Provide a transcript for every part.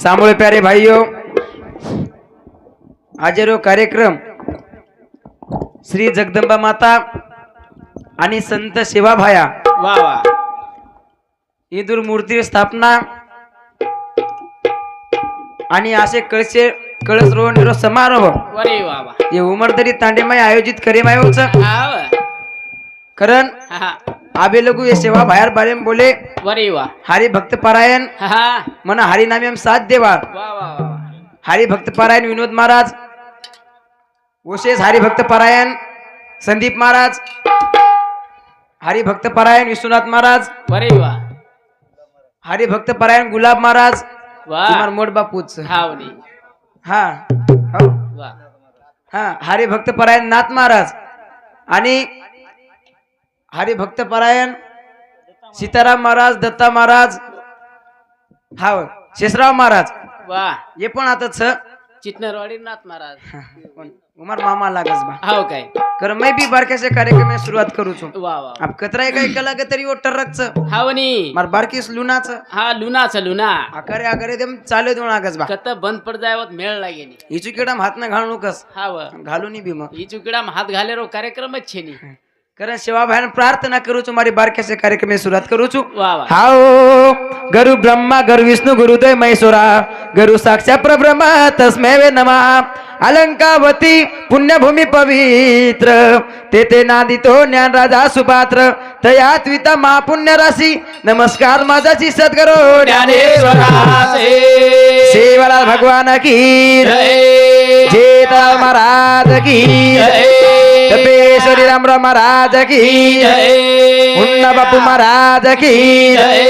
सामूळे प्यारे भाइयों, आजरो कार्यक्रम श्री जगदंबा माता आणि संत सेवा भाया वा वा इंदूर मूर्ती स्थापना आणि असे कळस रोवण समारोह वरे वा वा हे उमरदरी तांडेमाई आयोजित करेमायोच हाव करण हा आबे लोगू ये सेवा भायर बारे में बोले वरे वा हरि भक्त पारायण हा मन हरि नामे हम साथ देवा वा वा वा हरि भक्त पारायण विनोद महाराज विशेष हरि भक्त पारायण संदीप महाराज हरि भक्त पारायण विश्वनाथ महाराज वरे वा हरि भक्त पारायण गुलाब महाराज वा तुम्हार मोठ बापूच हावनी हा हो वा हा हरि भक्त पारायण नाथ महाराज आणि हरि भक्त पारायण सीताराम महाराज दत्ता महाराज हा शेषराव महाराज वा ये पण आताच चितनरवाडी नाथ महाराज उमर मामा लागस बा हाव काय कर मैं भी बारके कार्यक्रम में शुरुआत करू छु वा वा अब कतराय काय कला के तरी ओ टरकच हावनी मार बारकीस लुनाच हा लुनाच लुना आकारे आकारे देम चाले दोन आगस बा कत बंद पड जायवत मेळ लागेनी हिचू किडा हात न घालू नकस हाव घालू नी भीम ही चुकडा हात घालेरो कार्यक्रमच छेनी कारण सेवा भाई प्रार्थना करू छु मारी बारके कार्यक्रम में शुरुआत करू छु वा वा हाओ गुरु ब्रह्मा गुरु विष्णु गुरुदेव महेश्वरा गुरु साक्षात परब्रह्म तस्मै वे नमः अलंकावती पुण्यभूमी पवित्र तेथे नादितो ज्ञान राजा सुपात्र तयात विता महापुण्य राशी नमस्कार माझाची सद्गुरु ज्ञानेश्वराचे सेवालाल भगवान की जय जेता महाराज की जय तपेश्वरी रामराव महाराज की जय मुन्ना बापू महाराज की जय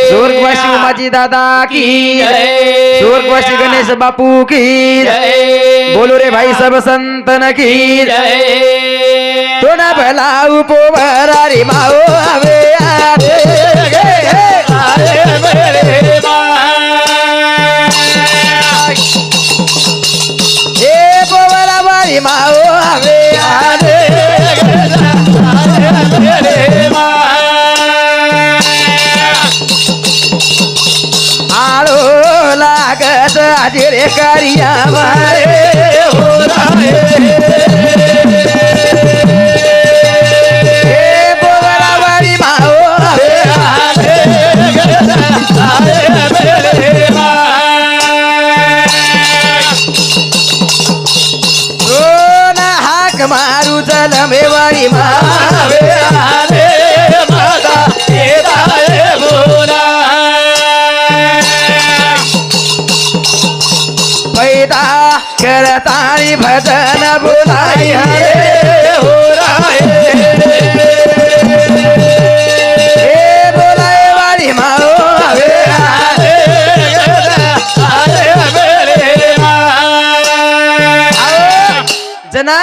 स्वर्गवासी उमाजी दादा की जय स्वर्गवासी गणेश बापू की जय बोलो रे भाई सब संतन की जय तो ना भला उपवारी माओ आवे आरे अरे मेरे ए पोवरा वारी माओ आवे आरे आलो लागत आजी रे करिया मारे हो राहे ए पोवरा वारी माओ आवे आरे ना हाक मारू चल मेवारी मावे आरे माता पैदा करतानी भजन बोलाई हरे हो राहे ए बोलाए वाली माओ आवे आरे जना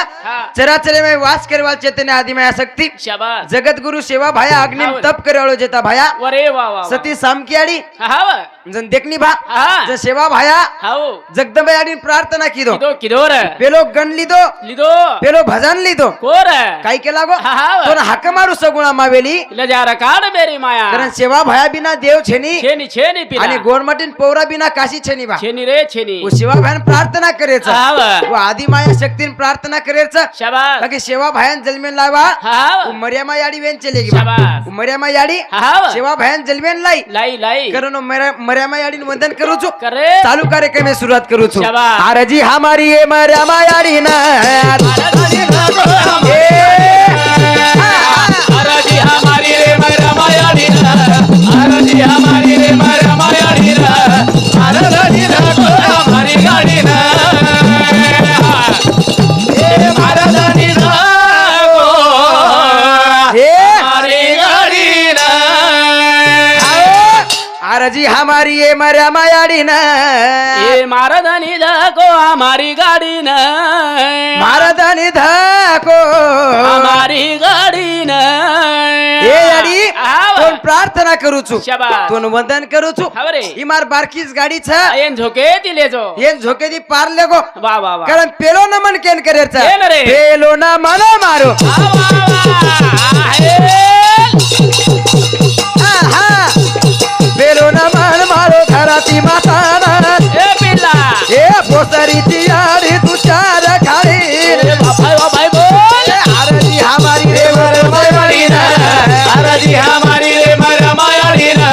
चराचरे में वास करे वाल चैतन्य आदि में आसक्ति शाबाश जगत गुरु सेवा भाया अग्निम तप करे वालो जेता भाया वरे वा वा सती सामकियाड़ी हाव जन देखनी भा हा ज सेवा भाया हाव जगदंबा याडी प्रार्थना की दो किदो किदोर पेलो गण लिदो लिदो पेलो भजन लिदो कोर काय केला गो हाव तो हाक मारू सगुणा मावेली लजार काढ मेरी माया कारण सेवा भाया बिना देव छेनी छेनी छेनी पिला आणि गोरमाटीन पौरा बिना काशी छेनी बा छेनी रे छेनी वो सेवा भायन प्रार्थना करेचा हाव वो आदि माया शक्तीन प्रार्थना करेचा शाबाश बाकी सेवा भायन जलमेन लावा हाव वो मर्यामा याडी वेन चलेगी शाबाश वो मर्यामा याडी हाव सेवा भायन जलमेन लाई लाई लाई कारण मर्यामा याडी वंदन करू छु करे चालू कार्यक्रम में शुरुआत करू छु शाबाश आरजी हमारी ये मर्यामा याडी ना आरजी हमारी रे मरा मायाडी आरजी हमारी रे मरा मायाडी आरजी राखो हमारी गाडी ना ए महाराजानी राखो हमारी गाडी ना आरजी हमारी ये मर्यामा याडी ना ए महाराजानी राखो हमारी गाडी ना महाराजानी धाको हमारी गाडी ना ए याडी हाव. कोण प्रार्थना करू छु शाबास कोण वंदन करू छु हाव रे. इमार बारकीस गाडी छ एन झोके दिले जो येन झोके दी पार लेगो वा वा वा कारण पेलो न मन केन करेच केन रे. पेलो न मन मारो वा वा वा हे आहा पेलो न मन मारो घराती माता कोसरीची याडी तू चार खाली भाई बोल आरती हमारी रे मारवाडी ना आरती हमारी रे मारवाडी ना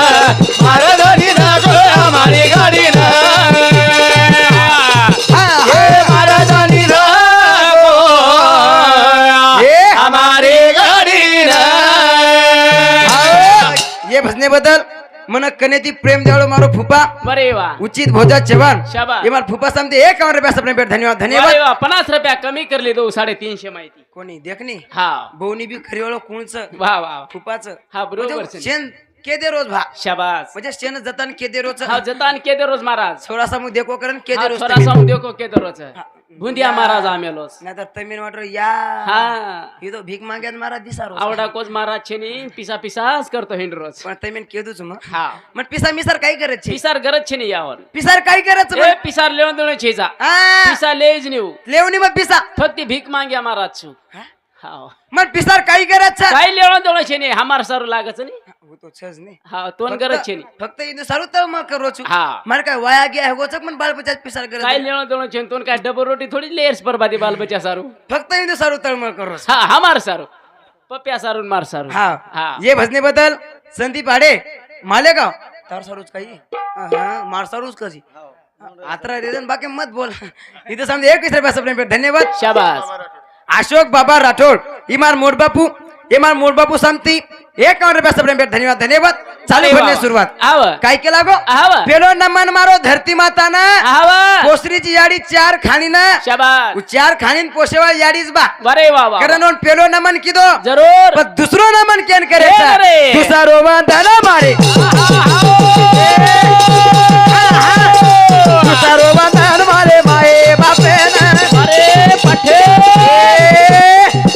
मारवाडी ना गो हमारी गाडी ना हे मारवाडी ना गो हमारी गाडी ना ये भजनेबद्दल मन कनेती प्रेम द्यावळो मारो फुपा बरे वा उचित भोजा चव्हाण शाबास. ये मार फुपा समते 51 रुपया सपने पेट धन्यवाद बरे धन्यवाद वा 50 रुपया कमी करले दो 350 माहिती कोणी देखनी हा बोनी बी खरी ओळख कोणच वा वा फुपाचं हा बरोबर म्हणजे शेण के दे रोज भा शाबास म्हणजे शेण जतन के दे रोज हा जतान के दे रोज महाराज थोडासा मग देखो करण के दे हा रोज थोड़ा सा देखो के दे रोज भुंदिया महाराज आमेलोस नाहीतर तमिळ वाटो या हा ही तो भीक माग्यात मारा दिसा रोज आवडा कोच महाराज छे नी पिसा पिसाच करतो हिंड रोज पण तमिळ केदूच मग हा मग पिसा मिसार काय करायचे पिसार गरज छे नी यावर पिसार काय करायचं ए पिसार लेवन देणं छेजा हा पिसा लेज नेऊ लेवणी मग पिसा फक्त भीक माग्या महाराज छु हा? हा मग पिसार काय करायचं काय लेवन देणं छे नी हमार सारू लागच नी होतो छज नाही हा तोन गरज छे नी फक्त इथं सारू तर मग करोचू हा मला काय वाया गे आहे गोचक पण बाळपचाच पिसार काय करायचं लेवन देणं छे तोन काय डबल रोटी थोडी लेयर्स बरबादी बाल बच्चा सारू फक्त इथं सारू तळमळ करोस हा हमार सारू पप्या सारून मार सारू हा हा ये भजने बद्दल संदीप आडे मालेगाव तार सारूच काही हा मार सारूच कशी आत्रा दे बाकी मत बोल इथं समजा 21 रुपया सपने पेट धन्यवाद शाबास अशोक बाबा राठोड इमार मोड बापू समती 51 रुपया सपने पेट धन्यवाद धन्यवाद चालू भरणे सुरुवात आव काय केला गो आव पेलो नमन मारो धरती माता ना आव कोसरीची याडी 4 खाणी ना शाबास 4 खाणीन पोशेवाळ याडीच बा बरे वा वा कारण पेलो नमन किदो जरूर पण दुसरो नमन केन केन करे. करे दुसरा रोमान धना मारे दुसरा रोमान धन मारे माये बापे ना अरे पठे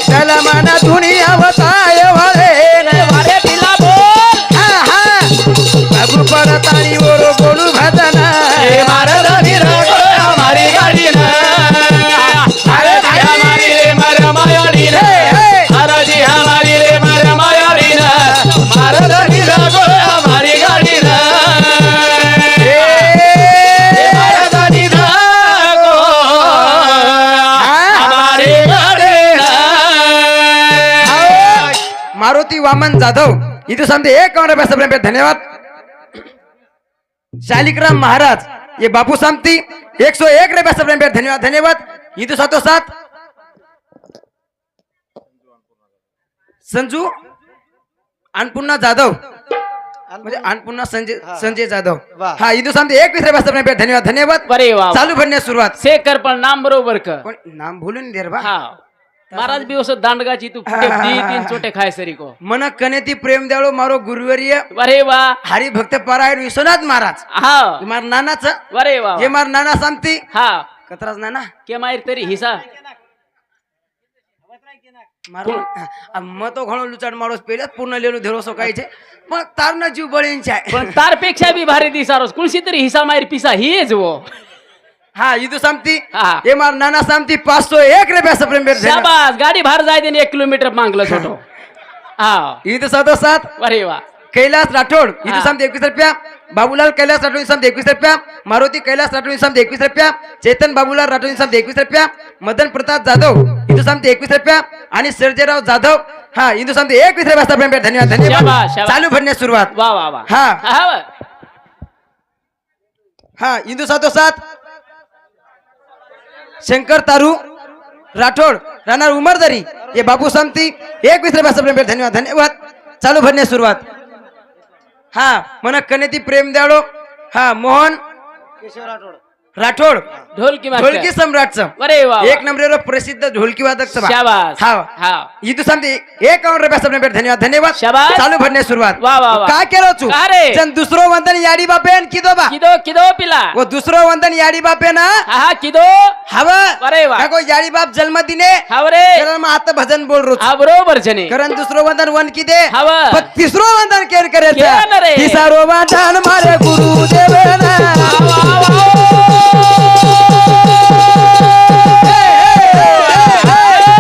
चला मना दुनिया बताय वाले अरे पिला बोल बाबू परतानी ओरो बोलू भजना हे मारवाडी ना गो हमारी गाडी ना अरे हमारी रे मारवाडी ना अरे हमारी रे मारवाडी ना मारवाडी ना गो हमारी गाडी ना हे मारवाडी ना गो हमारी गाडी ना मारुती वामन जाधव इथं समजे 51 रुपया सपने पेट धन्यवाद शालिग्राम महाराज ये बापू समती 101 रुपया सपने पेट धन्यवाद धन्यवाद इथं 707 संजू अन्नपूर्णा जाधव म्हणजे अन्नपूर्णा संजय जाधव हा इथं समजे 21 रुपया सपने पेट धन्यवाद धन्यवाद बरे वा चालू भरण्यास सुरुवात शेखर पण नाम बरोबर कर कोण नाम भूलून दे रे बा हा महाराज भी उसो दांडगाची तू फुटे दी तीन छोटे खाय सरी को मन कनेती प्रेम द्याळो मारो गुरुवर्य अरे वा हरी भक्त पारायण विश्वनाथ महाराज हा मार नानाच अरे वा जे मार नाना सांगती हा कतराज नाना के मायर तरी हिसा मारो मतो घणो लुचाड मारोस पहिल्याच पूर्ण लेलो धेरोसो काही छे पण तारना जीव बळींच आहे पण तार पेक्षा भी भारी दिसारोस कुणशी तरी हिसा मायर पिसा हेच वो हा इथं सांगती हा. हे मार नाना सांगती 501 रुपया सप्रेम बेर शाबास गाडी बाहेर जाय देने 1 किलोमीटर मागलं छोटो हा इथं 707 अरे वा कैलास राठोड इथं हा. सांगते 21 रुपया बाबूलाल कैलास राठोड सांगते 21 रुपया मारुती कैलास राठोड सांगते 21 रुपया चेतन बाबूलाल राठोड सांगते 21 रुपया मदन प्रताप जाधव इथं सांगते 21 रुपया आणि सर्जेराव जाधव हा इथं सांगते 21 रुपया सप्रेम बेर धन्यवाद शाबास, धन्यवाद शाबास. चालू भरण्यास सुरुवात वा वा वा हा. हा वा. हा इंदू 707 शंकर तारू राठोड राहणार उमरदरी ये बाबू समती 21 रुपया सप्रेम बेर धन्यवाद धन्यवाद चालू भरण्यास सुरुवात हा मन कनेती प्रेम द्याळो हा मोहन राठोड ढोलकी ढोलकी मास्टर सम्राटचं अरे वा वा. एक नंबरवर प्रसिद्ध ढोलकी वादक सभा शाबास हा हा इथं सांगते 51 रुपया सप्रेम बेर धन्यवाद धन्यवाद शाबास. चालू भरण्यास सुरुवात वा वा वा. काय केलं तू का रे? जन दुसरो वंदन याडी बापे आणि किदो बा किदो किदो पिला वो दुसरो वंदन याडी बापे ना हा हा किदो हवा अरे वा. को याडी बाप जन्म दिने हाव रे कारण मग आता भजन बोल रोज हा बरोबर जने कारण दुसरो वंदन वन की दे हवा. पण तिसरो वंदन केर केर ना करायचं रे. तिसरो वंदन मारे गुरु देवेना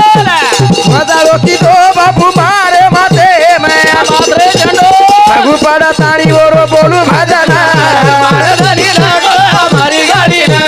मदारो की दो बाबू मारे माते मैं बापरे झंडो बाबू पड़ा ताड़ी ओरो बोलू भजना हमारी गाडी ना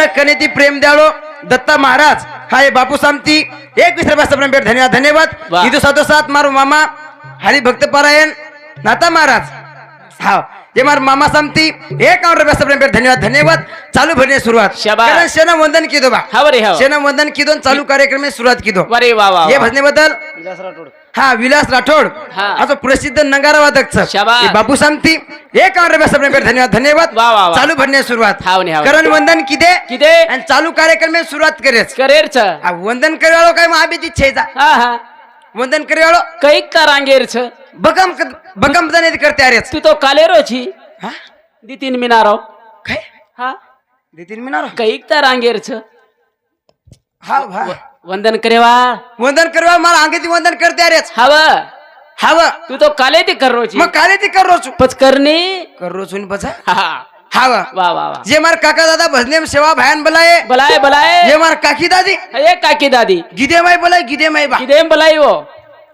मन कनेती प्रेम द्यालो दत्ता महाराज हाय बापू सामती 21 रुपया भेट धन्यवाद धन्यवाद वाह. इथं साधो साथ मारो मामा हरिभक्त पारायण नाता महाराज हा जे मार मामा सामती 51 रुपया भेट धन्यवाद धन्यवाद चालू भरने सुरुवात शाबास. कारण शेना वंदन कीदो बा हा बरे हा शेना वंदन कीदो चालू कार्यक्रम में सुरुवात कीदो अरे वा वा ये वा. भजने बद्दल हा विलास राठोड हा. असं प्रसिद्ध नगारा वादक शाबास. बापू सामती 51 रुपया भेट धन्यवाद धन्यवाद वा वा वा. चालू भरने सुरुवात हाव नी, हाव नी. करण वंदन किदे किदे आणि चालू कार्यक्रम में सुरुवात करेच करेरच आ, वंदन करेवाळो काय महाबीती छेजा हा हा वंदन करेवाळो कैक का रांगेरच बगम बगम जने करते अरेच तू तो कालेरोची हा दितीन मिनारो काय हा देतीन मिनार कैक का रांगेरच हा हा वंदन करेवा वंदन करेवाळ मला अंगेती वंदन करते अरेच हव हाव तू तो काले ते करोची मग काले ती कर रोचू पच करणे कर रोचून पचा हा हा. हाव वा वा वा जे मार काका दादा भजने में सेवा भयान बलाये बलाय बलाय जे मार काकी दादी हे काकी दादी गिदे माई बोलाय गिदे माई बा किदेम बलाई वो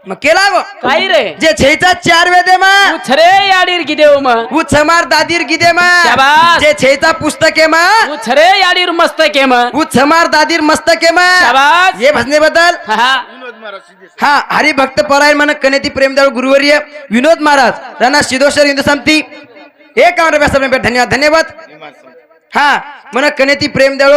मग केला गो काय रे जे छेचा 4 वेदे मा उछरे याडीर किदेव म उछमार दादीर गिदे मा शाबास. जे छेचा पुस्तके मा उछरे याडीर मस्त के म उछमार दादीर मस्तके मा शाबास. ये भजने बद्दल हा हा. हा हरिभक्त परायण मन कनेती प्रेमदाळ गुरुवर्य विनोद महाराज राणा सिद्धोश्वर हिंदू समिती 51 रुपया भेट धन्यवाद धन्यवाद हा मन कनेती प्रेमदाळ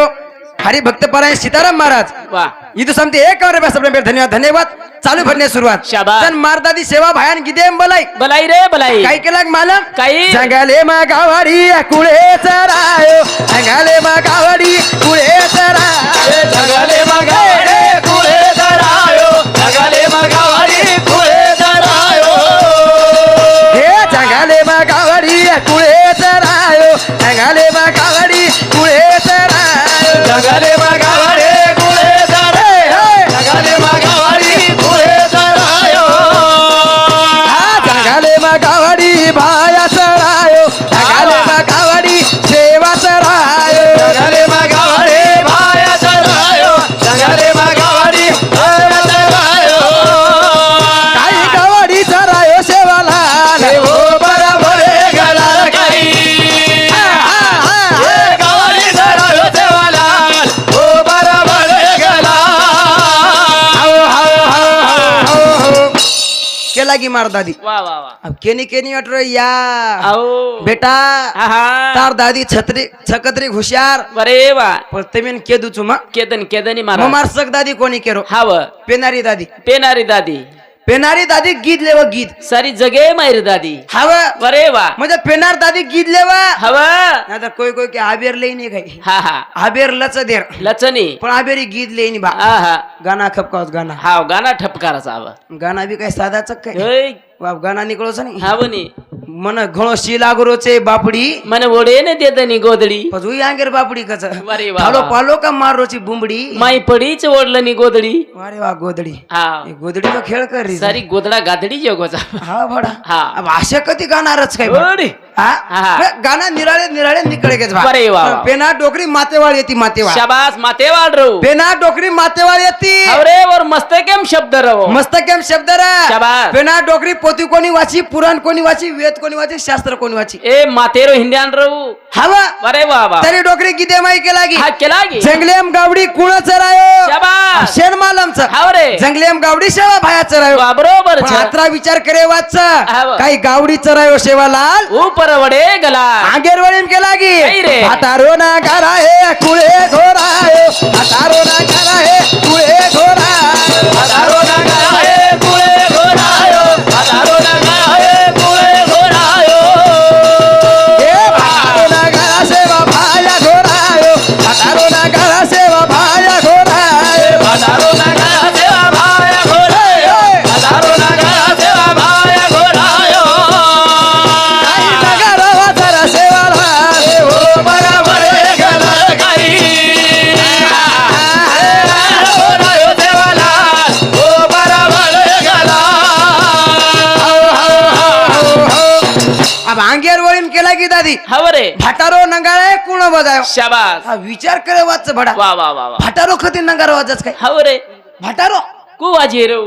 हरिभक्त परायण सीताराम महाराज वा हिंदू समिती 51 रुपया भेट धन्यवाद धन्यवाद चालू भरणे सुरुवात शाबास. जन मारदादी सेवा भयान गिदेम बलाई बलाई रे बलाई काय केलं मालम काही जंगाले मा गावाडी कुळे चरायो जंगाले मा गावाडी कुळे चरायो जगाले मगाडे कुळे धरायो जगाले मगाडी कुळे धरायो हे जंगाले मा गावाडी कुळे चरायो जंगाले मा गावाडी कुळे चरायो जगाले मगाडे कुळे धरे जगाले मगाडी कुळे धरायो हा जंगाले मा गावाडी भाया चरायो जंगाले मा गावाडी सेवा चरायो जगाले मगाडे भाया धरायो जगाले मगाडी भाया धरायो काही गावाडी चरायो सेवाला देवो बरोबर गला काही हे गावाली धरायो देवाला ओ बरोबर गला केला की मार दादी वा वा वा अब केनी केनी अटर या आओ बेटा आहा तार दादी छत्री छकत्री हुशार बरे वा पण तमेन केदू चुमा केदनी मारा ममार सक दादी कोणी केरो हाव पेनारी दादी पेनारी दादी पेनारी दादी गीत लेव गीत सारी जगे मायर दादी हव बरे वा म्हणजे पेनार दादी गीत लेव हव नाहीतर कोई कोई के आबेर लई नाही काही हा हा आबेर लच देर लचनी पण आबेरी गीत लेई नाही बा आहा गाना खपकावत गाना हाव गाना ठपकाराचा आव गाना बी काय साधाच काय होय बाप गाना निकळोच नाही हावनी मन घणो शिलागरोचे बापडी मन ओढे ने देतनी गोदडी पजू आंगेर बापडी कच अरे वा थालो वा. पालो का मारोची बुंबडी माई पडीच ओढलं नी गोदडी अरे वा गोदडी हा हे गोदडीचा खेळ कर रे सारी गोदडा गादडी जोगोचा हा भडा हा. अब अशा कधी गाणारच काय बा? ओढी हा? हा. बे, गाणं निराळे निराळे निकळे गेच बा. अरे वा वा. पेना डोकरी मातेवाळ येती मातेवाळ शाबास माते वाढ रो पेना डोकरी मातेवाळ येती हवरे वर मस्त केम शब्द रवो मस्त केम शब्द रा शाबास. पेना डोकरी पोती कोणी वाची पुराण कोणी वाची वेद कोणी वाची शास्त्र कोणी वाची ए मातेरो हिंद्यान रवू हवा अरे वा वा तरी डोकरी गीते माई केला की हा केला गी जंगलेम गावडी कुळ चरायो शाबास शेण मालमच हावरे जंगलेम गावडी सेवा भाया चरायो वा बरोबर पण छ आत्रा विचार करे वाचा हाव. काही गावडी चरायो सेवालाल ऊपर वडे गला आगेर वळीम केला की काही रे. हातारो ना करा हे कुळे घोरायो हातारो ना करा हे कुळे घोरायो हजारो नगा हे कुळे घोरायो हजारो नगा हे कुळे घोरायो हे हातारो ना करा सेवा भाया घोरायो हातारो ना करा सेवा भाया घोरायो हजारो नगा सेवा भाया घोरायो हजारो नगा सेवा भाया घोरायो काही नगारा वाचारा सेवाला ओ बराबर गला काही घोरायो देवाला ओ बराबर गला अब आंगेर वळीम केला की दादी हवरे भाटारो नंगाळे कुण बजायो शाबास हा विचार करे वाच भडा वा वा वा वा भाटारो खती नंगार वाजच काय हवरे भाटारो कुवाजी रो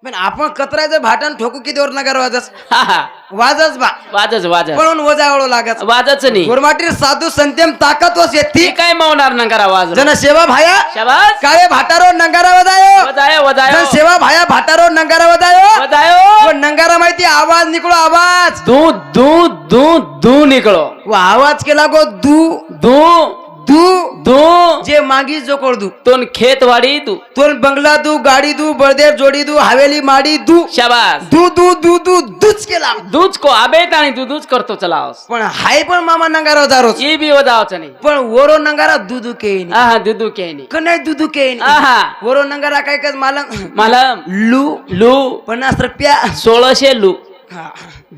पण आपण कचरायचं भाटण ठोकू किती वर नगर वाजच हा हा वाजच बा वाजच वाजच म्हणून वजावळो लागत वाजच नाही गोरमाटी साधू संत्यम ताकद वस येती ती काय मावणार ना करा वाज जन सेवा भाया शाबास काळे भाटारो नंगारा वजायो वजायो वजायो जन सेवा भाया भाटारो नंगारा वजायो वजायो वो नंगारा माहिती आवाज निकलो आवाज दू दू दू दू निकलो वो आवाज केला गो दू दू दू दू जे मागी जोकोड दू तोन खेतवाडी दू तोन बंगला दू गाडी दू बळदेव जोडी दू हवेली माडी दू शाबास दू दू दू दू दूच केला दूच को आबेत आणि तू दूच करतो चलावस पण हाय पण मामा नंगारा वजारोच ये बी वजावच नाही पण वरो नंगारा दूधू केनी आहा दुदू केनी कनाय दूधू केनी आहा वरो नंगारा काय काय मला मला लू लू 50 रुपया 1600 लू हा.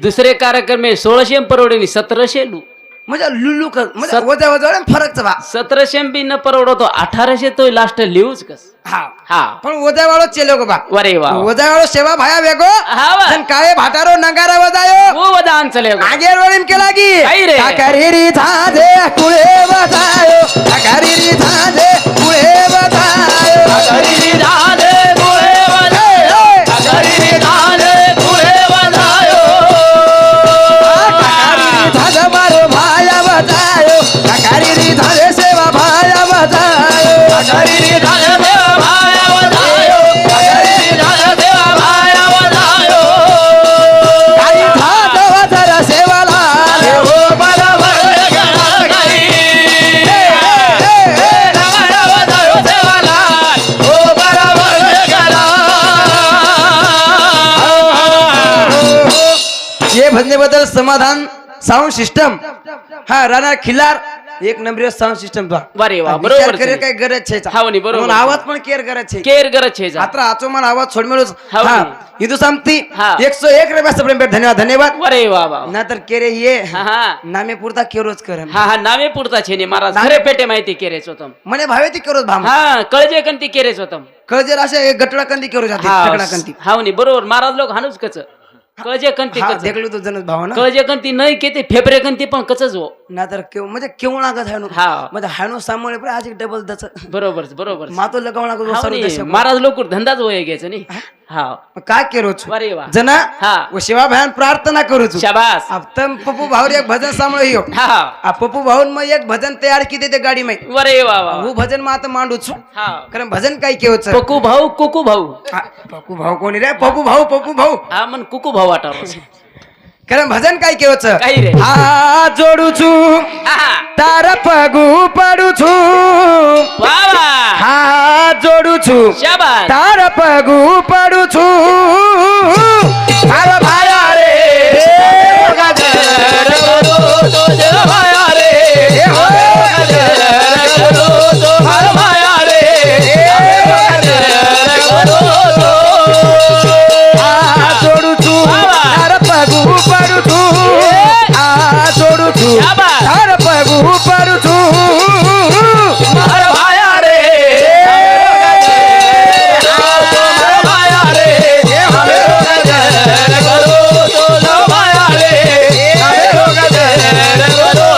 दुसरे कार्यक्रम में 1600 परवडे 1700 लू म्हणजे लुलू कर म्हणजे वजा वजा फरकच बा 1700 बी न परवडतो 1800 तो लास्ट लिहूच कस हा हा पण वजा वाळो चेलो गो बा वरे वा वजा वाळो सेवा भाया वेगो हा वा जन काळे भाटारो नंगारा वजायो वो वदान चले आगे रोळीम केला की काय रे? काकरीरी झाजे कुळे वजायो काकरीरी झाजे कुळे वजायो अगरी दादे गोळे वजायो अगरी दादे गोळे वजायो काकरीरी झाज मारो भाया वजायो काकरीरी झाजे सेवा भाया वजायो अगरी दादे देवा भाया वजायो अगरी दादे देवा भाया वजायो काही झाज वजरा सेवाला हो बरोबर गणा गई रमण वजायो देवाला हो बरोबर गणा ये भजने बद्दल समाधान साऊंड सिस्टम हा राणा खिलार एक नंबर साऊंड सिस्टम बा वरे वा विचार बरोबर करे काय गरज છે हाव नी, बरोबर. म्हणून आवाज पण केअर करायचे केर गरज छे जा आता आचो मन आवाज छोड मिळूच हाव हा नी. इदु संपती हा. 101 रुपया सप्रेम भेट धन्यवाद धन्यवाद वरे वा वा नातर केरे ये हा हा नामे पुरता केरोच कर हा हा नावे पुरता छे ने महाराज घरे पेटे माहिती केरेच होतम मने भावे ती केरोच भाम हा कळजे कंती केरेच होतम कळजर अशा एक गटडा कंदी केरो जाते हा गटडा कंदी हाव नी बरोबर महाराज लोक हानुच कच कळजे कंती हा कच देखलो तो जनच भाव ना कळजे कंती नाही केते फेफरे कंती पण कचच हो नातर केव म्हणजे केव लागत हाणू हा म्हणजे हाणू सामोळे पण आज एक डबल दच बरोबर बरोबर मातो लगाव लागत हाव सर्व नी, दशक महाराज लोक धंदाच होय घ्यायचं नी हा काय केरोच वरे वा जना हा व सेवा भयान प्रार्थना करूच शाबास अब तम पप्पू भाऊ एक भजन सांभाळ यो हा आ पप्पू भाऊन मग एक भजन तयार किती ते गाडी मै वरे वा वा वो भजन मग आता मांडूच हा कारण भजन काय केवच पकू भाऊ कुकू भाऊ पप्पू भाऊ कोणी रे पप्पू भाऊ हा मन कुकू भाऊ वाटावं कारण भजन काय केवच काही रे हा जोडू छु हा तार पगू पडू छु वा वा हा जोडू छु शाबास तार पगू पडू छु अरे भाया रे गजर करो तो जग माया रे हे हो. गजर करो तो हर माया रे गजर करो तो आ जोडू छु तार पगू पडू छु आ जोडू छु शाबास. तार पगू पडू छु हर माया रे हर माया रे गजर करो तो जग माया रे गजर करो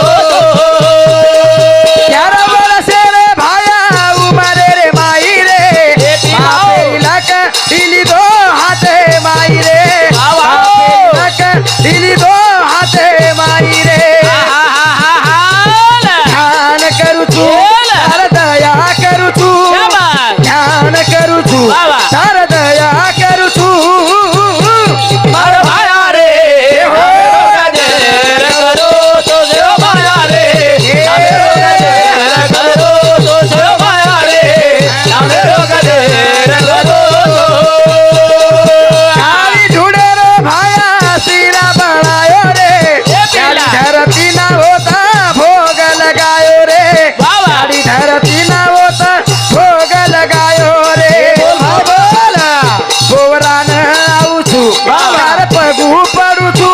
क्यारा बरसे रे भाया उमरे रे माई रे बापेला का दिली दो हाथे माई रे बापेला का दिली दो हाथे माई रे ध्यान करू तू तार दया करू तू ध्यान करू तू तार दया करू तू हर माया रे गजर करो तो जग माया रे गजर करो तो जग माया रे गजर करो काली ढूंढे रो भाया सिरा बनायो रे काली धरती ना होता भोग लगायो रे बाबा काली धरती ना होता भोग लगायो रे बोला बोरान आऊ छु हार पगू पडू छु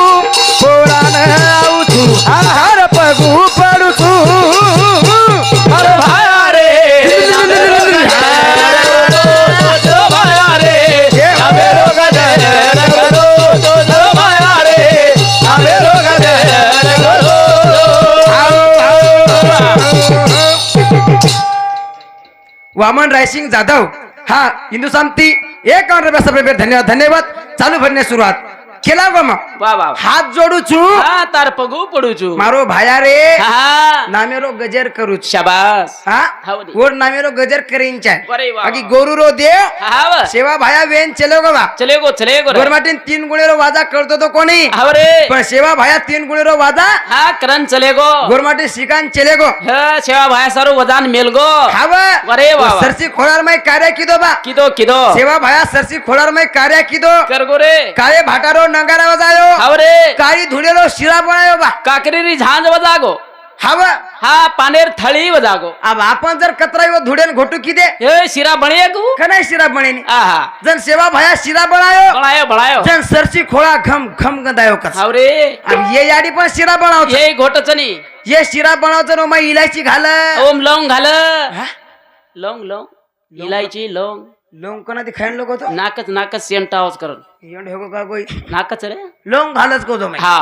बोरान आऊ छु हार पगू पडू छु हर माया रे गजर करो तो जग माया रे गजर करो तो जग माया रे गजर करो वामन रायसिंग जाधव हा हिंदू सामती 51 रुपया धन्यवाद धन्यवाद चालू भरने सुरुवात केला गो मग वा वा हाथ जोडू છું હા તાર પગું પડું છું મારો ભાયા રે હા નામેરો ગજર કરું છું શાબાશ હા હવડી. ઓર નામેરો ગજર કરીને ચાય અરે વાહ, બાકી વાહ. ગોરુરો દેવ હા વા સેવા ભાયા વેન ચલો ગો બા ચલેગો ચલેગો રે ગોરમાટીન 3 ગુણેરો વાદા કરતો તો કોની હવરે પણ સેવા ભાયા 3 ગુણેરો વાદા હા કરન ચલેગો ગોરમાટી શિકાન ચલેગો હા સેવા ભાઈ સારું વદાન મેલગો હાવા અરે વાહ, વાહ. સરસી ખોળારમાં કાર્ય કીધો બા કીધો કીધો સેવા ભાયા સરસી ખોળારમાં કાર્ય કીધો કરગો રે કાળે ભાટારો નગારા વજાયો હવરે કાળી ધૂળેલો શીરા બનાયો બા કાકરીની ઝાંઝ વજાગો હાવા હા પાનેર થળી વજાગો આ બાપણ જર કતરાયો ધૂળેન ઘોટું કીધે એ શીરા ભણીએગુ કનાય શીરા બણેની આહા જન સેવા ભાયા શીરા બનાયો ભણાયો ભણાયો જન સરસી ખોળા ઘમ ઘમ ગંદાયો કસ હવરે अब ये याडी पण शिरा बनावतो ये घोटचनी ये शिरा बनावतो नो मग इलायची घाल ओम लौंग घाल हा? लौंग लौंग इलायची लौंग लोंग कोणा ती खायन लोक होतो नाकच नाकच सेंट आवाज करून एवढे हो का कोई नाकच रे लोंग घालच को तो हा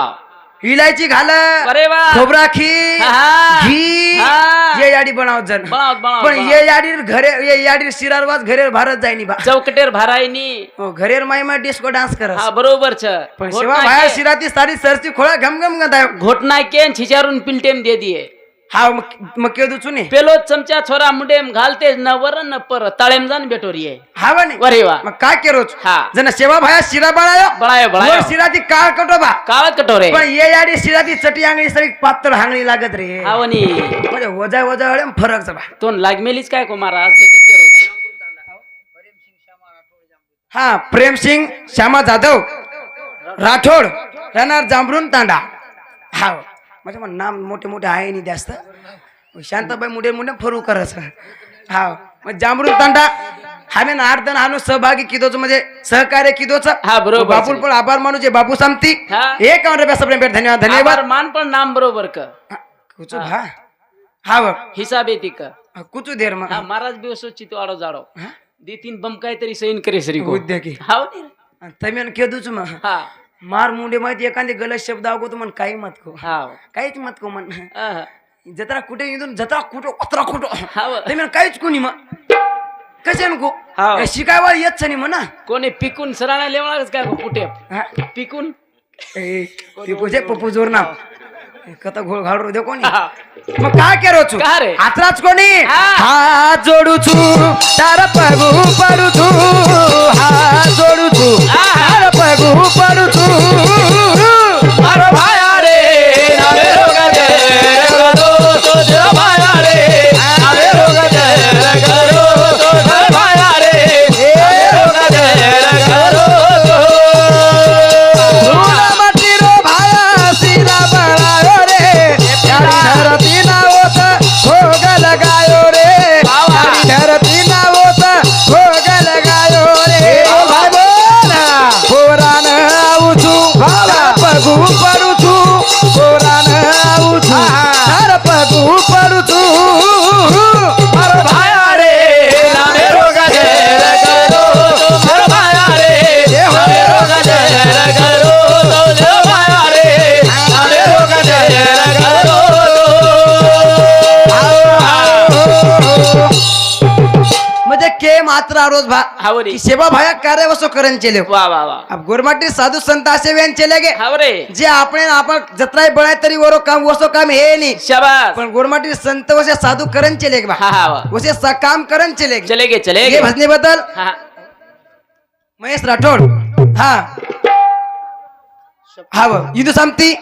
इलायची घाल अरे वा खोबरा खी हा. घी हा. ये याडी बनावत जन बनावत बनावत पण ये याडी घरे ये याडी शिरारवाज घरे भारत जायनी बा चौकटेर भरायनी हो घरेर माई मा डिस्को डान्स करस हा बरोबर छ पण सेवा भाया शिराती सारी सरची खोळा घम घम गंदायो घोटना केन छिचारून पिलटेम दे दिए हा मग केदू चुने पेलो चमचा छोरा मुंडेम घालते न वर न पर ताळेम जान बेटोरिये हा बने अरे वा मग काय केरोच हा जन सेवा भाया शिरा बनायो बळायो बळायो वर शिराती काळ कटोबा काळ कटोरे पण ये याडी शिराती चटी आंगळी सरी पातळ हांगळी लागत रे आवनी म्हणजे वजा वजा हळे फरक बा तोन लागमेलीच काय को महाराज देते केरोच हा प्रेम सिंग श्यामा जाधव राठोड राहणार जांभरून तांडा हा म्हणजे मग नाम मोठे मोठे आहे नाही जास्त शांताबाई मुडे मुडे फरू करस हा मग जांभरून तांडा हामेन आर्धन हानो सहभागी किदोच म्हणजे सहकार्य किदोच हा, बरोबर. बापूल पण आभार मानू जे बापू सामती हा. 51 रुपया सप्रेम भेट धन्यवाद धन्यवाद आभार मान पण नाम बरोबर क कुचू हा हा बघ हिसाब येते का कुचू देर मग हा महाराज बी असो चितो आडो जाडो दे तीन बम काहीतरी सैन करे सरी को उद्योगी हाव नी रे. तमेन केदूच मग हा मार मुंडे माहिती एखादी गलत शब्द आगो तो मन काही मत को हाव काहीच मत को मन आहा. जत्रा कुठे इथून जत्रा कुठं अत्रा कुठं हाव. ते म्हणून काहीच कोणी मग कसे नको हाव. शिकायला येत नाही म्हणा कोणी पिकून सराणा लेवणारच काय को कुठे हा? पिकून ए, ते पुजे पप्पू जोर नाव कथा घोळ घालू दे कोणी हा. मग काय केरो छु का रे? आत्राच कोणी हा. हात जोडू छु तार पगू पडू छु हात जोडू छु तार पगू पडू छु मारो भाया रे नामे रोगते करो तो देव भाया रे नामे रोगते करो तो देव भाया रे नामे रोगते करो तो धूला मातीरो भाया सिरा बनायो रे यारी धरती ना होत भोग लगायो रे यारी धरती ना होत भोग लगायो रे ओ भाई बोला पोरान आऊछु पगू पडूछु पोरान आऊछु पगू पडूछु मारो भाया रे नामे रोगते करो तो देव भाया रे नामे रोगते करो तो देव भाया रे नामे रोगते करो म्हणजे के मात्र रोज भा हावरी की सेवा भाया कार्य वसो करन चले वाह वाह वाह अब गोरमाटी साधू संत असे वेन चले गे हावरे जे आपण जत्राय बळाय तरी वरो काम वसो काम हे नाही शाबाश पण गोरमाटी संत वसे साधू करन चले गे बा हा हा वाह. वसे काम करन चले गे चले गे चले ये गे भजनी बद्दल हा महेश राठोड हा हा हिंदू सामती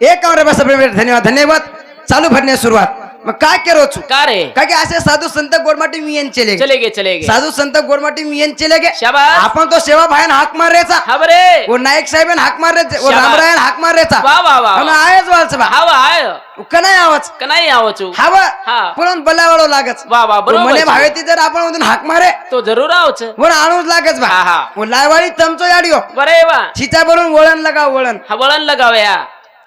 51 रुपया सप्रेम धन्यवाद धन्यवाद चालू भरणे सुरुवात मग काय केरो छु का रे काय की असे साधू संत गोरमाटी मियन चले गे चले गे साधू संत गोरमाटी मियन चले गे शाबाश आपण तो सेवा भायन हाक मारायचा हावरे वो नायक साहेबन हाक मारायचे वो शाबास. रामरायन हाक मारायचा वाह वाह वाह आणि आहेच वालच बा हाव आय कनाय आवाज कनाई आवचू हवा हा. पण बलावळो लागच वाह वाह मने बरोबर भावे ती जर आपण मधून हाक मारे तो जरूर आवच वो आणूच लागच बा हा, हा. वो लायवाळी तमचो याडियो बरे वा छिचा भरून वळण लगाव वळण हा वळण लगाव या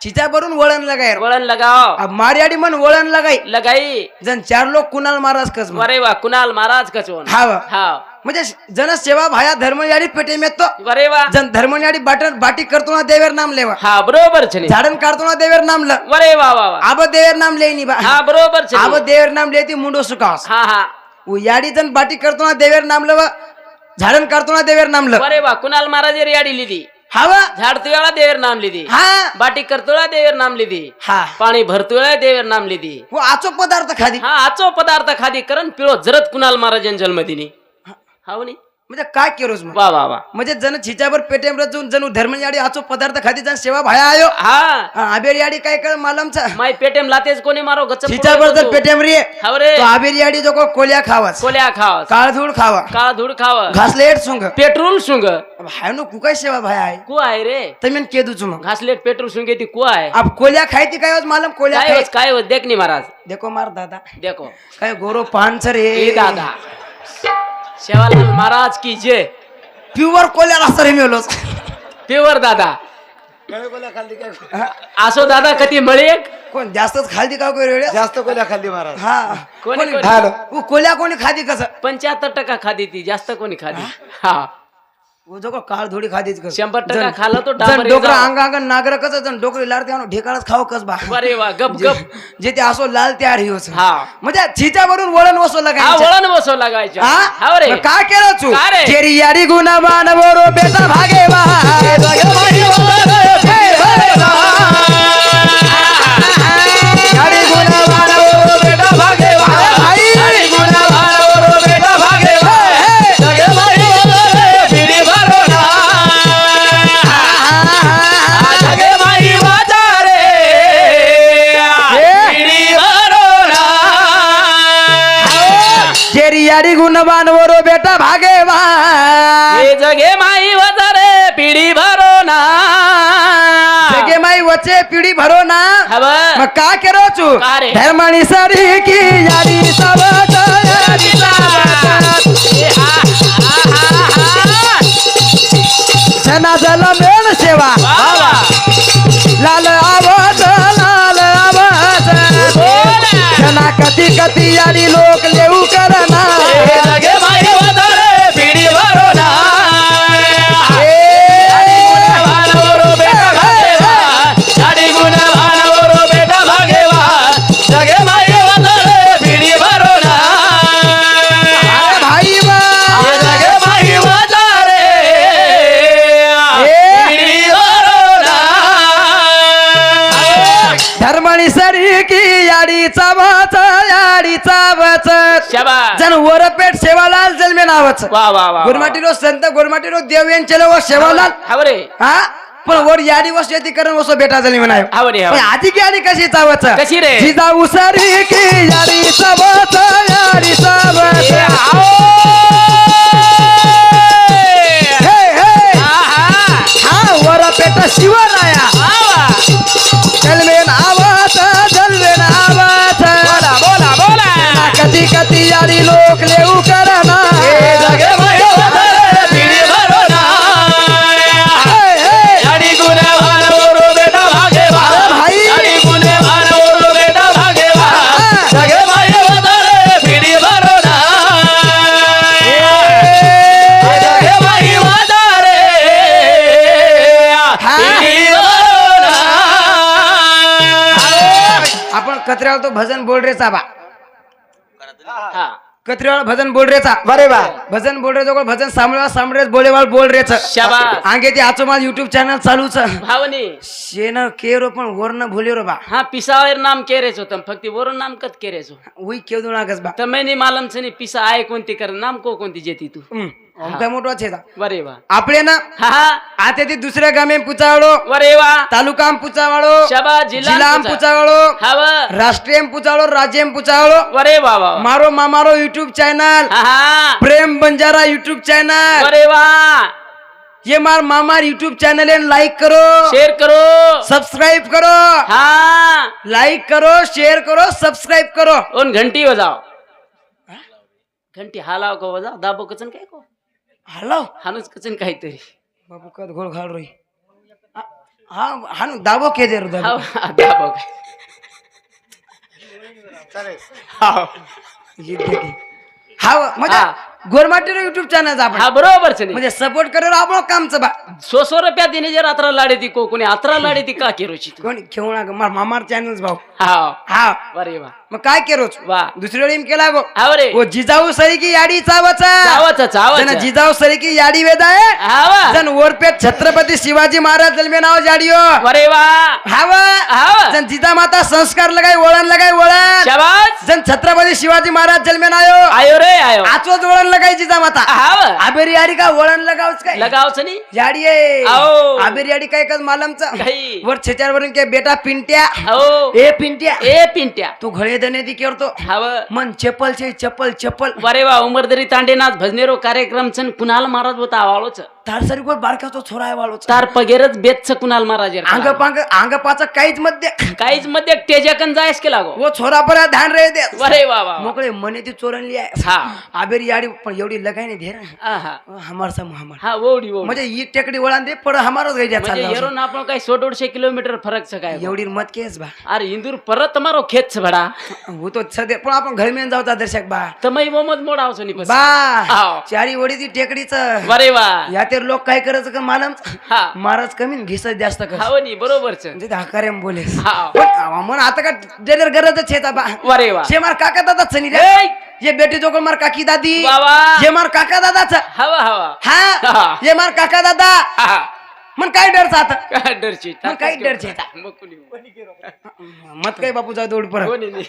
छिचा भरून वळण लगाय वळण लगाव अब मारियाडी मन वळण लगाई लगाई जन 4 लोक कुणाल महाराज कस बरे वा कुणाल महाराज कचवण हाव हा म्हणजे जन सेवा भाया धर्मयाडी पेटे में तो बरे वा जन धर्मयाडी बाटी करतो ना देवेर नाम लेवा हा बरोबर छे झाडन काढतो ना देवेर नाम ल बरे वा वा वा आब देवेर नाम लेनी बा हा बरोबर छे आब देवेर नाम लेती मुंडो सुकावस हा हा याडी जण बाटी करतो ना देवेर नामलं व झाडण काढतो ना देवेर नामलं अरे वा कुणाल महाराज रेडी लिदी हवा झाडतो वेळा देवर नाम लिदी हा बाटी करतो वेळा देवर नाम लिदी हा पाणी भरतो वेळा देवर नाम लिदी हो आचो पदार्थ खादी हा आचो पदार्थ खादी करण पिळो जरत कुणाल महाराज जन्म दिनी हा नी म्हणजे काय केरोस मग वा वा वा म्हणजे जण छिच्यावर पेटेम रचून जणू धर्म याडी आचो पदार्थ खादी जण सेवा भाया आयो हा आबेर याडी काय कर मालमचा माय पेटेम लातेच कोणी मारो गच्च छिच्यावर जर पेटेम रे हावरे तो आबेर याडी जो को कोल्या खावास कोल्या खाव काळधूळ खावा काळा धूड खाव घासलेट सुंग पेट्रोल सुंग हाय नो कुकाय सेवा भाया आहे कु आहे रे तमेन केदूच मग घासलेट पेट्रोल सुंगे ती कु आहे अब कोल्या खायती काय होत मालम कोल्या काय खाय होत काय होत देख नी महाराज देखो मार दादा देखो काय गोरो पानच रे ए दादा शेवालाल महाराज की जय प्युअर कोल्या रास्ता रे मेलोस प्युअर दादा असो दादा कधी मळे कोण जास्तच खालती का कोण रे जास्त कोल्या खाल्ली महाराज हा कोणी कोणी कोणी? उ कोल्या कोणी खादी कसं 75% खादी ती जास्त कोणी खादी हा वो जो को काळ थोडी खादीच कस 100% खाल्लं तो जण डांबर डोकरा अंग अंग नागर कसं जण डोकरी लाडते आणून ढेकाळच खाव कस बा अरे वा गप गप जे ते असो लाल तयार ही होस हा म्हणजे छिच्यावरून वळण वसवलं हा काय वळण बसव लागायचं हा हा रे मग काय केलं तू काय रे? केरी याडी गुणवान वरो बेटा भागे वा याडी गुणवान वरो बेटा भागे वा भाई अरे गुणा भारो बेटा भागे वा जगे भाई वाले पिढी भरो ना जगे भाई वाजारे पिढी भरो ना केरी याडी गुणवान वरो बेटा भागे वा हे जगे माई वाजारे पिढी भरो ना जगे माई वचे पिढी भरो ना हवा मग का केरो तू का रे? धर्मणी सरी की याडी सबत याडी सबत छना जल मेन सेवा लाल आवाज छना कती कती याडी लोक लेऊ करना अरे भाई बा धर्मणी सरी की याडी चावच याडी चावच जन वरपेठ सेवालाल जन्मे नावच गोरमाटीरो संत गोरमाटीरो देव यांचे व सेवालाल हा पण वर याडी वस येती करून वसो बेटा जन्मे म्हणाय पण आधी की याडी कशी चावच कशी रे? जिजा उसरी की याडी चावच याडी चावच हे हे हा वरपेठ शिवराया जन्मेन आवाज जन्मेन आवाज कधी कधी याडी लोक लेऊ करना आपण कत्र्यावर तो भजन बोल रे चाबा कत्र्यावर भजन बोल रेचा बरे बा भजन बोल रे जो भजन सामळवा सामरेच बोलेवाल बोल रेच शाबास आगे ते आचो माल युट्यूब चॅनल चालूच भावनी शेन केरो पण वरन भोलिरो बा हा पिसावर नाम केरेच होतं फक्त वरून नाम कत केरेच उई केदू नागस बा तर मैंने मालम से पिसा आय कोणती कर नाम को कोणती जेती तू काय मोठो छे वरे वा आपले ना हा हा आते ती दुसऱ्या गामे पुचावळो वरे वा तालुकाम पुचावळो शाबास जिल्लाम जिल्हा पुचावळो हवा राष्ट्रीयम पुचावळो राज्यम पुचावळो वरे वा वा मारो मामारो युट्यूब चॅनल हा हा प्रेम बंजारा युट्यूब चॅनल वरे वा ये मार मामार यूट्यूब चैनल है लाइक करो शेयर करो सब्सक्राइब करो हाँ लाइक करो शेयर करो सब्सक्राइब करो उन घंटी बजाओ घंटी हालाव को बजाओ दाबो कचन काय को हॅलो हानुच कचन काहीतरी बाबू कद घोळ घाल रोई हा हानु दाबो के दे रो दाबो हा, दाबो काय चालेल हाव. ये देखी हा म्हणजे हा. गोरमाटीर युट्यूब चॅनल आपण हा बरोबरच नाही म्हणजे सपोर्ट करेल आपण कामचं बा 100 रुपया दिने जर अतरा लाडी ती कोणी अतरा लाडी ती का केरोची कोणी घेऊ नका मामार चॅनल भाऊ हा हा अरे वा मग काय केरोच वा दुसरी वेळी केला गो हा रे ओ जिजाऊ सरी की याडी चावचा चावाचा चावाचा जन जिजाऊ सरी की याडी वेद आहे हा वा जन ओरपेट छत्रपती शिवाजी महाराज जन्मे नाव जाडियो अरे वा हावा हा जन जिजामाता संस्कार लगाय वळण लगाय वळण शाबास जन छत्रपती शिवाजी महाराज जन्मे नायो आयो रे आयो आचोच वळण लगाय जिजामाता हा वा आबेरी याडी का वळण लगावच काय लगावच नाही याडी आहे आओ. आबेरी याडी काय कस मालमचा काही वर छेचार वरून के बेटा पिंट्या हो ए पिंट्या ए पिंट्या तू घळे दने दी करतो हाव मन चप्पल छे चप्पल चप्पल अरे वा उमरदरी तांडेनाथ भजनेरो कार्यक्रम छन कुणाल महाराज होता आवाळोच तार सरी कोण बारकाचो छोरा आहे वाळूच तार पगेरच बेतच कुणाल महाराज अंग पांग अंग पाचा काहीच मध्ये काहीच मध्ये तेजाकन जायस के लागो वो छोरा पर ध्यान रे दे अरे वा वा मोकळे मने ती चोरनली आहे हा आबेरी याडी पण एवढी लगाय नाही धे आहा हमार सा हमार हा ओडी ओडी म्हणजे ही टेकडी वळण दे पण हमारच गई म्हणजे चालला येरून आपण काही 100-150 किलोमीटर फरक छ काय एवढी मत केस बा अरे इंदूर परत मारो खेत छ बडा वो तो सदे पण आपण घर में जाऊचा दर्शक बा तमई मोहम्मद मोड आवसो नि बस बा आव. चारी वडी ती टेकडीच अरे वा या ते लोक काय करायचं का मालम हा महाराज कमी घिसत जास्त कर हाव नी बरोबरच म्हणजे हकारे बोले हा मन आता का डेलर गरज छेता बा अरे वा शे मार काका दादा सनी रे ए ये बेटी जोगल मार काकी दादी बाबा ये मार काका दादाच हवा हवा हा ये मार काका दादा हा मन काय डरचा आता काय डरची मग काही डरची मग कुणी मत काय बापू जाऊ दौड पर कोणी नाही.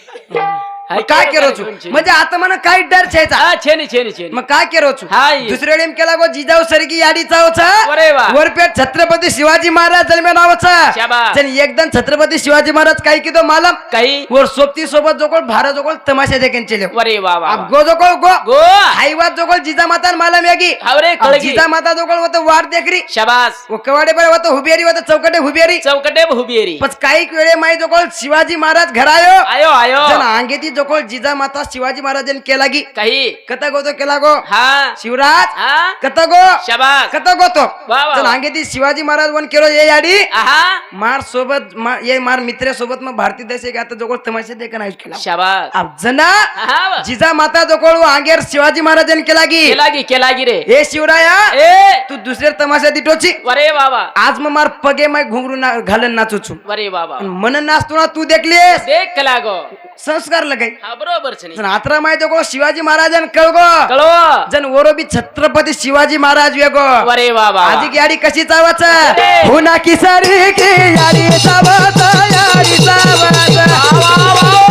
मग काय केरोच म्हणजे आता मन काय डर छेचा हा छेनी छेनी छेनी मग काय केरोच हाय. दुसऱ्या वेळी केला गो जिजाऊ सरकी याडी चावचा अरे वा वरपेट छत्रपती शिवाजी महाराज जन्मे नावाचा शाबास. जन एकदम छत्रपती शिवाजी महाराज काय किदो मालम काही वर सोबती सोबत जोकोळ भारत जोकोळ तमाशा देखील चले अरे वा वा अब गो जोकोळ गो गो हाईवात जोकोळ जिजा माता मालम यागी हावरे अब कळगी जिजा माता जोकोळ होत वाट देखरी शाबास वो कवाडे पर होत हुबेरी होत चौकटे हुबेरी चौकटे भुबियरी पच काही वेळे माई जोकोळ शिवाजी महाराज घरायो आयो आयो जन अंगेती जोकोळ जिजा माता शिवाजी महाराजन केला गी काही कथा गो तो केला गो हा शिवराज हा कथा गो शाबास कथा गो तो वा वा जन अंगेती शिवाजी महाराज वन केलो ये याडी आहा मार सोबत ये मार मित्र सोबत मग भारतीय देश एक आता जोकोळ तमाशा देखन आयुष केला शाबास अब जना आहा वा. जिजा माता जोकोळ अंगेर शिवाजी महाराजन केला गी केला गी रे ए शिवराया ए तू दुसऱ्या तमाशा दिटोची अरे बाबा आज मग मार पगे माय घुंगरू घालन नाचूचू अरे बाबा मन नाचतो ना तू देखलीस देख लागो संस्कार लगाई हा बरोबर छनी जन आत्रा माय जोकोळ शिवाजी महाराजन कळगो कळो जन वरोबी छत्रपती शिवाजी महाराज वेगो अरे बाबा आजी की याडी कशी चावाच अरे. हुना की सारी की याडी चावाच याडी चावाच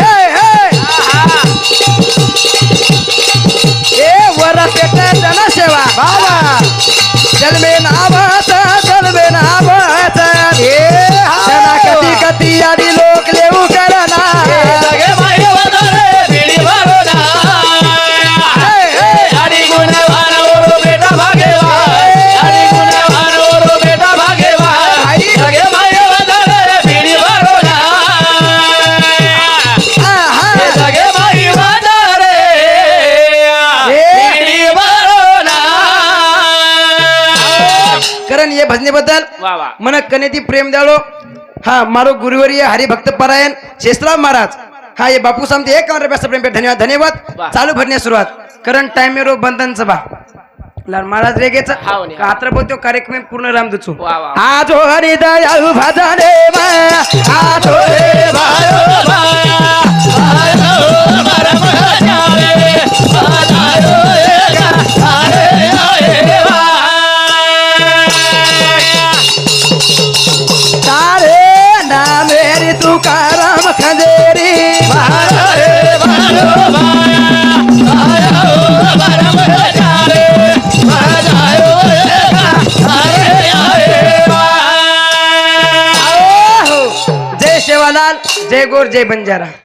हे हे ए वरा पेट जनसेवा बाबा जन्मे नावाच ए जना कधी कधी याडी लोक लेऊ करना सगळे बाई वदारे बिडी भरोना हे हे याडी गुण वानवरो बेटा भागेवा याडी गुण वानवरो बेटा भागेवा सगळे बाई वदारे बिडी भरोना आहा सगळे बाई वदारे बिडी भरोना कारण ये भजने बद्दल वा वा मन कनेती प्रेम द्यालो हा मारो गुरुवर्य हरिभक्त परायण शेषराव महाराज हा ये बापू सामते एक रुपया प्रेम पे धन्यवाद धन्यवाद वाह. चालू भरण्या सुरुवात कारण टाइम मेरो बंधन सभा लाल महाराज रेगेच हाव नी. कात्रपत्यो कार्यक्रम पूर्ण राम दुचू वा वा आजो हरी दयाळु भजने आजो रे भायो तारे ना मेरी तुकाराम खंदेरी जय सेवालाल जय गोर जय बंजारा